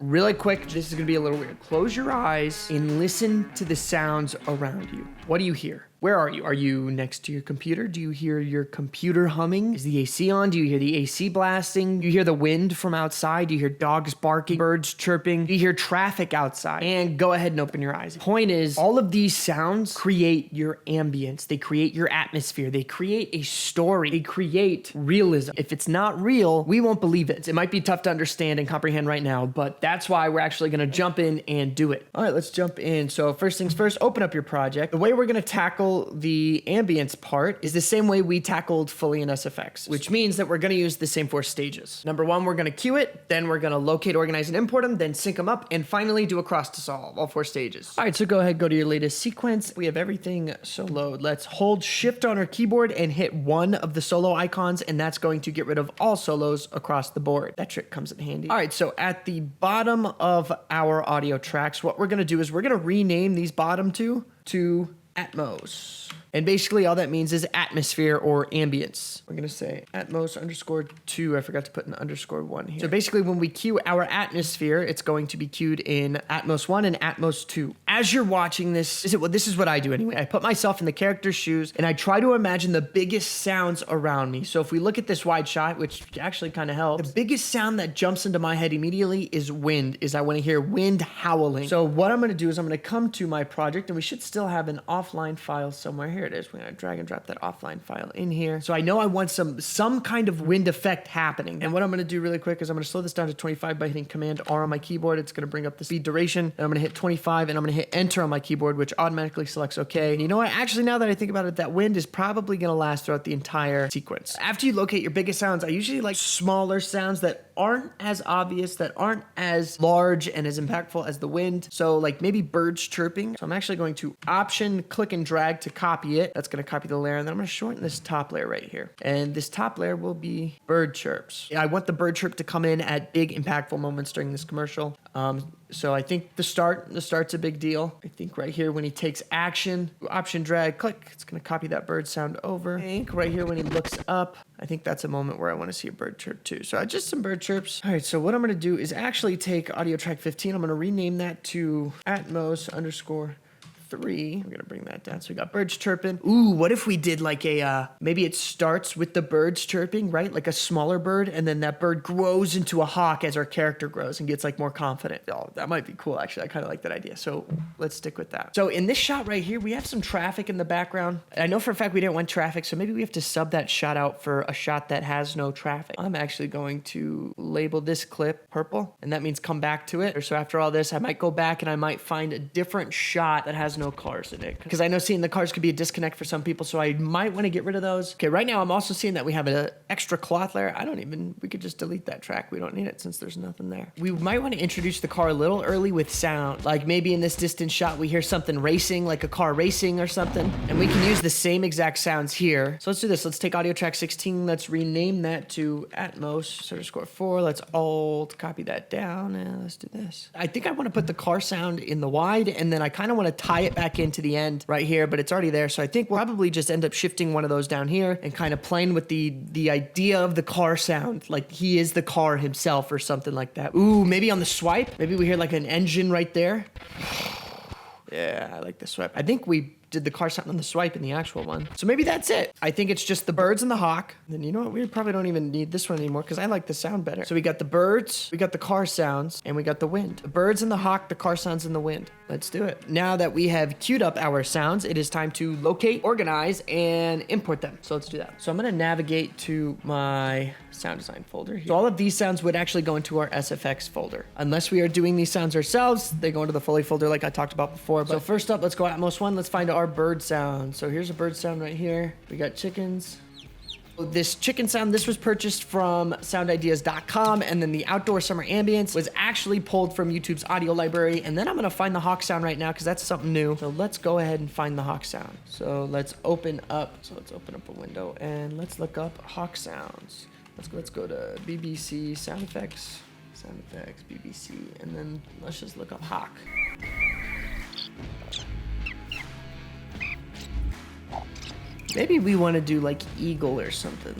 Really quick, this is gonna be a little weird. Close your eyes and listen to the sounds around you. What do you hear? Where are you? Are you next to your computer? Do you hear your computer humming? Is the AC on? Do you hear the AC blasting? Do you hear the wind from outside? Do you hear dogs barking, birds chirping? Do you hear traffic outside? And go ahead and open your eyes. Point is, all of these sounds create your ambience. They create your atmosphere. They create a story. They create realism. If it's not real, we won't believe it. It might be tough to understand and comprehend right now, but that's why we're actually gonna jump in and do it. All right, let's jump in. So first things first, open up your project. The way we're gonna tackle the ambience part is the same way we tackled fully in SFX, which means that we're gonna use the same 4 stages. Number 1, we're gonna queue it, then we're gonna locate, organize, and import them, then sync them up, and finally do a cross dissolve, all 4 stages. All right, so go ahead, go to your latest sequence. We have everything soloed. Let's hold shift on our keyboard and hit one of the solo icons, and that's going to get rid of all solos across the board. That trick comes in handy. All right, so at the bottom of our audio tracks, what we're gonna do is we're gonna rename these bottom two to Atmos. And basically all that means is atmosphere or ambience. We're gonna say Atmos _2. I forgot to put an _1 here. So basically when we cue our atmosphere, it's going to be queued in Atmos 1 and Atmos 2. As you're watching this, this is what I do anyway. I put myself in the character's shoes and I try to imagine the biggest sounds around me. So if we look at this wide shot, which actually kind of helps, the biggest sound that jumps into my head immediately is wind, I want to hear wind howling. So what I'm gonna do is I'm gonna come to my project and we should still have an offline file somewhere. Here it is. We're gonna drag and drop that offline file in here. So I know I want some kind of wind effect happening. And what I'm gonna do really quick is I'm gonna slow this down to 25 by hitting Command R on my keyboard. It's gonna bring up the speed duration. And I'm gonna hit 25 and I'm gonna hit Enter on my keyboard, which automatically selects OK. And you know what? Actually, now that I think about it, that wind is probably gonna last throughout the entire sequence. After you locate your biggest sounds, I usually like smaller sounds that aren't as obvious, that aren't as large and as impactful as the wind. So like maybe birds chirping. So I'm actually going to Option, click and drag to copy it. That's gonna copy the layer and then I'm gonna shorten this top layer right here. And this top layer will be bird chirps. I want the bird chirp to come in at big impactful moments during this commercial. So I think the start's a big deal. I think right here when he takes action, Option, drag, click, it's gonna copy that bird sound over. I think right here when he looks up, I think that's a moment where I wanna see a bird chirp too. So just some bird chirps. All right, so what I'm gonna do is actually take audio track 15. I'm gonna rename that to Atmos _3. We're gonna bring that down. So we got birds chirping. Ooh, what if we did like a, maybe it starts with the birds chirping, right? Like a smaller bird, and then that bird grows into a hawk as our character grows and gets like more confident. Oh, that might be cool, actually. I kind of like that idea. So let's stick with that. So in this shot right here, we have some traffic in the background. I know for a fact we didn't want traffic, so maybe we have to sub that shot out for a shot that has no traffic. I'm actually going to label this clip purple, and that means come back to it. So after all this, I might go back and I might find a different shot that has no cars in it, because I know seeing the cars could be a disconnect for some people, so I might want to get rid of those. Okay, right now I'm also seeing that we have an extra cloth layer. We could just delete that track. We don't need it since there's nothing there. We might want to introduce the car a little early with sound, like maybe in this distant shot we hear something racing, like a car racing or something, and we can use the same exact sounds here. So let's do this. Let's take audio track 16. Let's rename that to Atmos _4. Let's alt copy that down and let's do this. I think I want to put the car sound in the wide, and then I kind of want to tie it back into the end right here, but it's already there. So I think we'll probably just end up shifting one of those down here and kind of playing with the idea of the car sound, like he is the car himself or something like that. Ooh, maybe on the swipe, maybe we hear like an engine right there. Yeah, I like the swipe. I think we did the car sound on the swipe in the actual one. So maybe that's it. I think it's just the birds and the hawk. And then you know what? We probably don't even need this one anymore because I like the sound better. So we got the birds, we got the car sounds, and we got the wind. The birds and the hawk, the car sounds, and the wind. Let's do it. Now that we have queued up our sounds, it is time to locate, organize, and import them. So let's do that. So I'm gonna navigate to my sound design folder here. So all of these sounds would actually go into our SFX folder. Unless we are doing these sounds ourselves, they go into the Foley folder like I talked about before. So first up, let's go Atmos 1. Let's find our bird sound. So here's a bird sound right here. We got chickens. This chicken sound, this was purchased from soundideas.com, and then the outdoor summer ambience was actually pulled from YouTube's audio library. And then I'm gonna find the hawk sound right now because that's something new. So let's go ahead and find the hawk sound. So let's open up a window and let's look up hawk sounds. Let's go to BBC sound effects, BBC, and then let's just look up hawk. Maybe we want to do like eagle or something.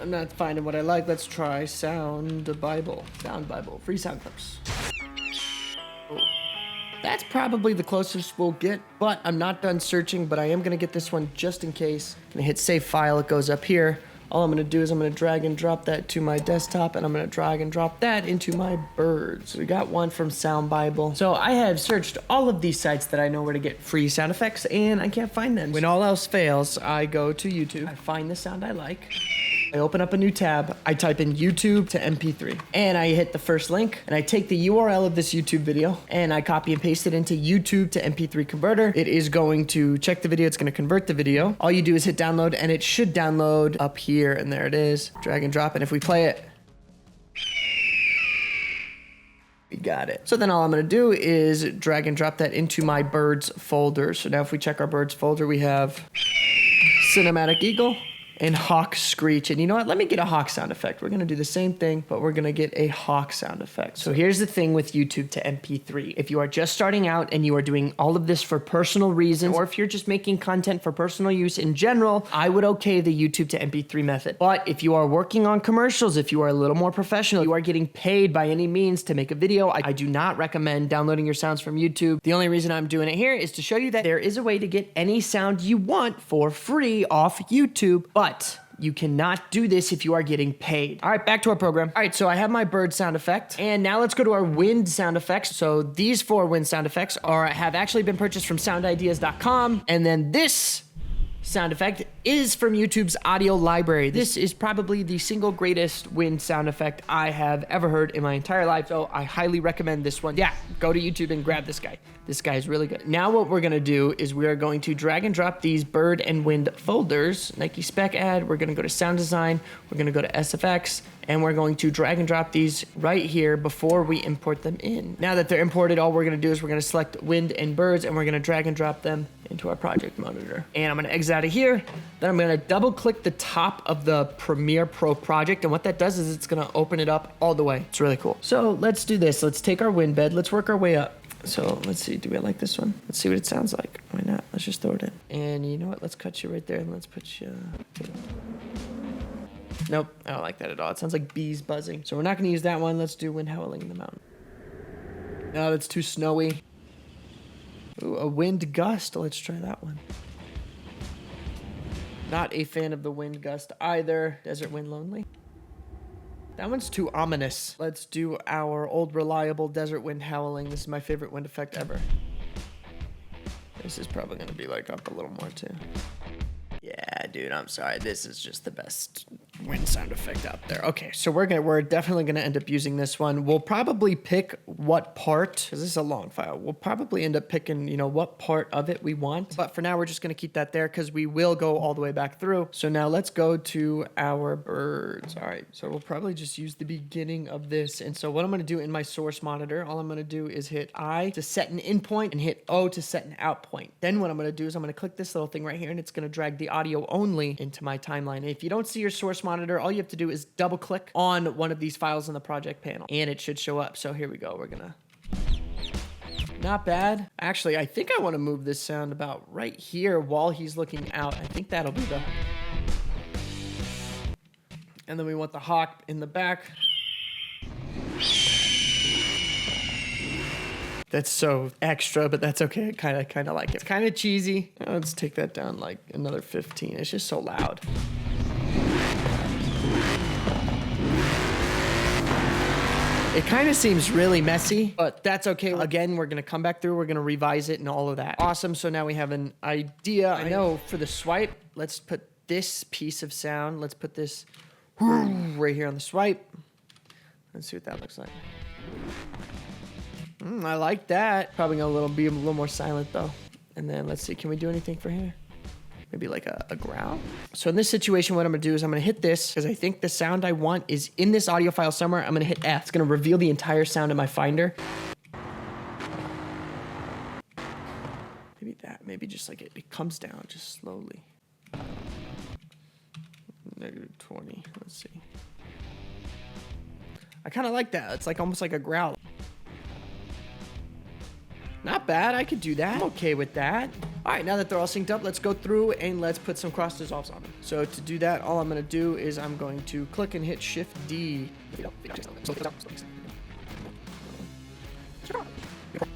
I'm not finding what I like. Let's try Sound Bible. Sound Bible. Free sound clips. Oh. That's probably the closest we'll get, but I'm not done searching, but I am gonna get this one just in case. I'm gonna hit save file, it goes up here. All I'm gonna do is I'm gonna drag and drop that to my desktop, and I'm gonna drag and drop that into my birds. We got one from Sound Bible. So I have searched all of these sites that I know where to get free sound effects, and I can't find them. When all else fails, I go to YouTube, I find the sound I like. I open up a new tab, I type in YouTube to MP3, and I hit the first link, and I take the URL of this YouTube video, and I copy and paste it into YouTube to MP3 converter. It is going to check the video, it's gonna convert the video. All you do is hit download, and it should download up here, and there it is. Drag and drop, and if we play it, we got it. So then all I'm gonna do is drag and drop that into my birds folder. So now if we check our birds folder, we have Cinematic Eagle and Hawk Screech. And you know what? Let me get a hawk sound effect. We're gonna do the same thing, but we're gonna get a hawk sound effect. So here's the thing with YouTube to MP3. If you are just starting out and you are doing all of this for personal reasons, or if you're just making content for personal use in general, I would okay the YouTube to MP3 method. But if you are working on commercials, if you are a little more professional, you are getting paid by any means to make a video, I do not recommend downloading your sounds from YouTube. The only reason I'm doing it here is to show you that there is a way to get any sound you want for free off YouTube, but you cannot do this if you are getting paid. All right, back to our program. All right, so I have my bird sound effect, and now let's go to our wind sound effects. So these 4 wind sound effects have actually been purchased from soundideas.com, and then this sound effect is from YouTube's audio library. This is probably the single greatest wind sound effect I have ever heard in my entire life, so I highly recommend this one. Yeah, go to YouTube and grab this guy. This guy is really good. Now what we're gonna do is we are going to drag and drop these bird and wind folders, Nike spec ad, we're gonna go to sound design, we're gonna go to SFX, and we're going to drag and drop these right here before we import them in. Now that they're imported, all we're gonna do is we're gonna select wind and birds, and we're gonna drag and drop them into our project monitor. And I'm gonna exit out of here, then I'm gonna double click the top of the Premiere Pro project, and what that does is it's gonna open it up all the way. It's really cool. So let's do this. Let's take our wind bed, let's work our way up. So let's see, do we like this one? Let's see what it sounds like. Why not? Let's just throw it in. And you know what? Let's cut you right there and let's put you... Nope, I don't like that at all. It sounds like bees buzzing. So we're not gonna use that one. Let's do wind howling in the mountain. No, that's too snowy. Ooh, a wind gust. Let's try that one. Not a fan of the wind gust either. Desert wind lonely. That one's too ominous. Let's do our old reliable desert wind howling. This is my favorite wind effect ever. This is probably gonna be like up a little more too. Yeah, dude, I'm sorry. This is just the best wind sound effect out there. Okay, so we're definitely gonna end up using this one. We'll probably pick what part, because this is a long file. We'll probably end up picking, you know, what part of it we want. But for now, we're just gonna keep that there because we will go all the way back through. So now let's go to our birds. All right, so we'll probably just use the beginning of this. And so what I'm gonna do in my source monitor, all I'm gonna do is hit I to set an in point and hit O to set an out point. Then what I'm gonna do is I'm gonna click this little thing right here, and it's gonna drag the audio only into my timeline. If you don't see your source monitor, all you have to do is double click on one of these files in the project panel and it should show up. So here we go. We're gonna, not bad. Actually, I think I want to move this sound about right here while he's looking out. I think that'll be the, and then we want the hawk in the back. That's so extra, but that's okay. I kind of like it. It's kind of cheesy. Let's take that down like another 15. It's just so loud. It kind of seems really messy, but that's okay. Again, we're gonna come back through, we're gonna revise it and all of that. Awesome, so now we have an idea. I know for the swipe, let's put this piece of sound, let's put this right here on the swipe. Let's see what that looks like. I like that. Probably gonna be a little more silent though. And then let's see, can we do anything for here? Maybe like a growl. So in this situation, what I'm gonna do is I'm gonna hit this because I think the sound I want is in this audio file somewhere. I'm gonna hit F. It's gonna reveal the entire sound in my Finder. Maybe that, maybe just like it comes down just slowly. -20, let's see. I kind of like that. It's like almost like a growl. Not bad, I could do that. I'm okay with that. All right, now that they're all synced up, let's go through and let's put some cross dissolves on them. So to do that, all I'm going to do is I'm going to click and hit Shift D.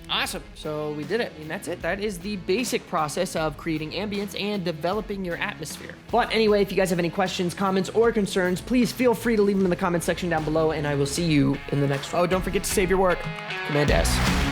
Awesome. So we did it. And that's it. That is the basic process of creating ambience and developing your atmosphere. But anyway, if you guys have any questions, comments, or concerns, please feel free to leave them in the comment section down below, and I will see you in the next one. Oh, don't forget to save your work. Command S.